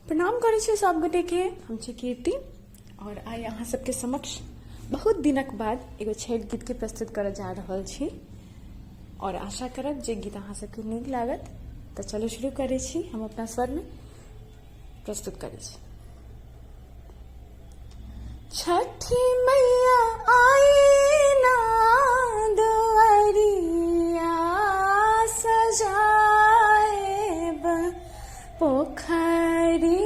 प्रणाम करै छी सब गोटे के। हम छी कीर्ति और आइ अहाँ सबके समक्ष बहुत दिनक बाद एगो छठि गीत के प्रस्तुत करऽ जा रहल छी और आशा करब जे गीत अहाँ सबके नीक लागत। तो चलो शुरू करै छी। हम अपना स्वर में प्रस्तुत करै छी। छठी मैया आई ना दुआरिया सजाएब, पोखरी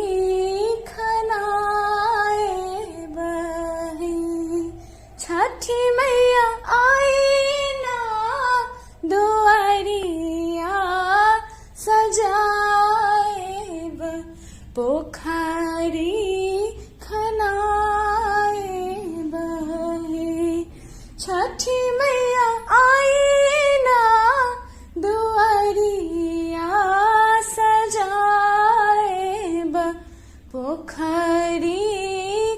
खनाएब ही। छठी मैया आई ना दुआरिया सजाएब, पोखरी खनाएब ही। छठी मैया आई ना दुआरिया सजाएब, पोखरी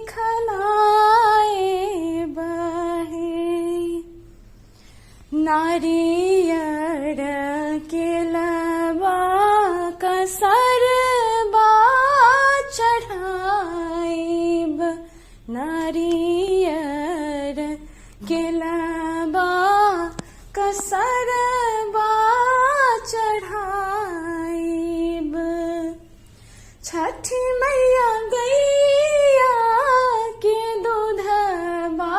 खनाएब ही। नारियर केलबा कसरबा चढ़ाइब, नारियर केलबा कसरबा चढ़ाइब। छठी मैया गैया के दूधबा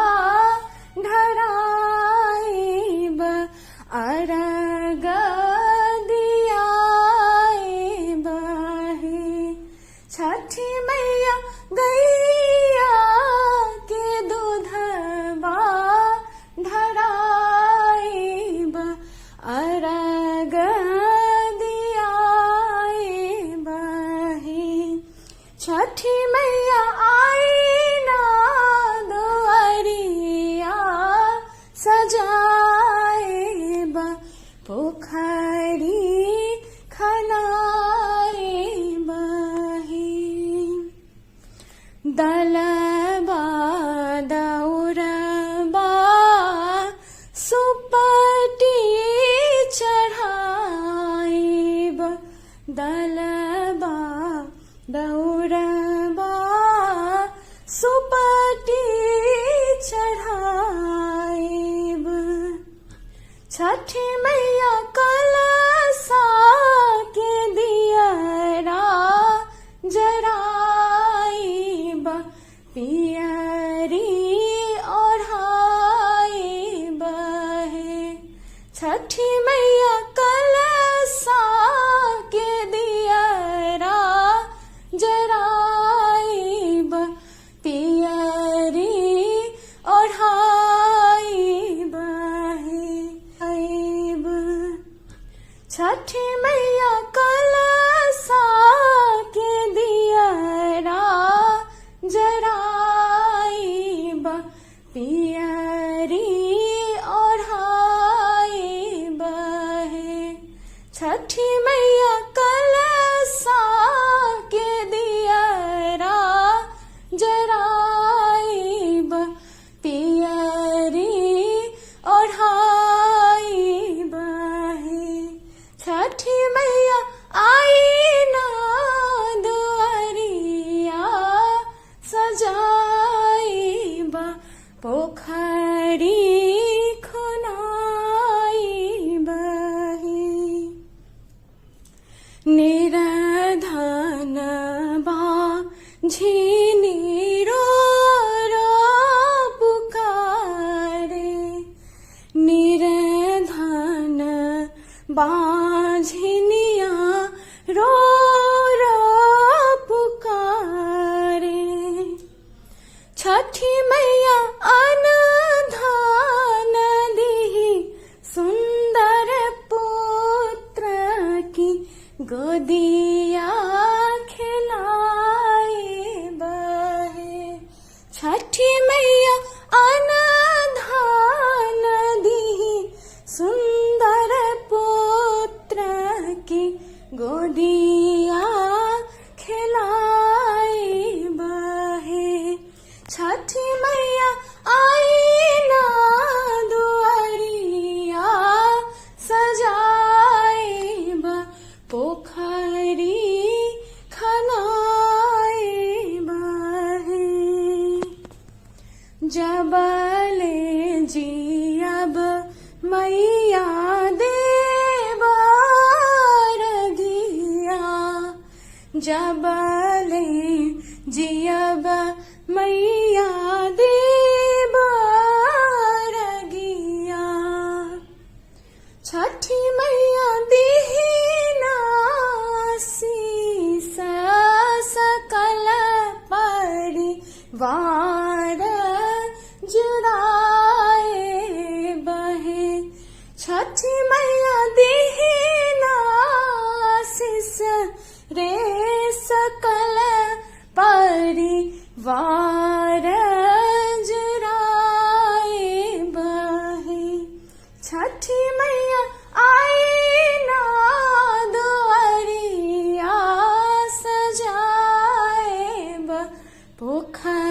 ढराइब, अरग दियाइब ही। छठी मैया गैया के दूधबा ढराइब, अरग दियाइब ही। छठी मैया आई ना दुआरिया सजाएब, पोखरी खनाएब ही। दलबा दौरबा सुपटी चढ़ाइब, दलबा दौरबा सुपटी चढ़ाइब। छठी मैया कलशा के दियरा जराइब, पियरी ओढ़ाइब है। छठी मैया कलशा के दियरा जराइब, पियरी ओढ़ाइब है। छठी मैया कलशा के दियरा जराइब, पियरी ओढ़ाइब है। छठी मैया कलशा के दियरा जराइब, पियरी ओढ़ाइब है। छठी मैया आई ना दुआरिया सजाइब, पोखरी खनाइब ही। निर्धन बा झिनी रो रो पुकारे, निर्धन बाझिनिया रो रो पुकारे। छठी मैया अनधान दीही, सुंदर पुत्र की गोदिया खिलाइब जबले जियब मैया देब रगिया। छठी मैया दीना शीस सकल परिवार जुड़ाए बहे। छठी मैया दीना शीस रे सकल परिवार जुड़ाए बहे। छठी मैया आई ना दुआरिया सजाए पोखर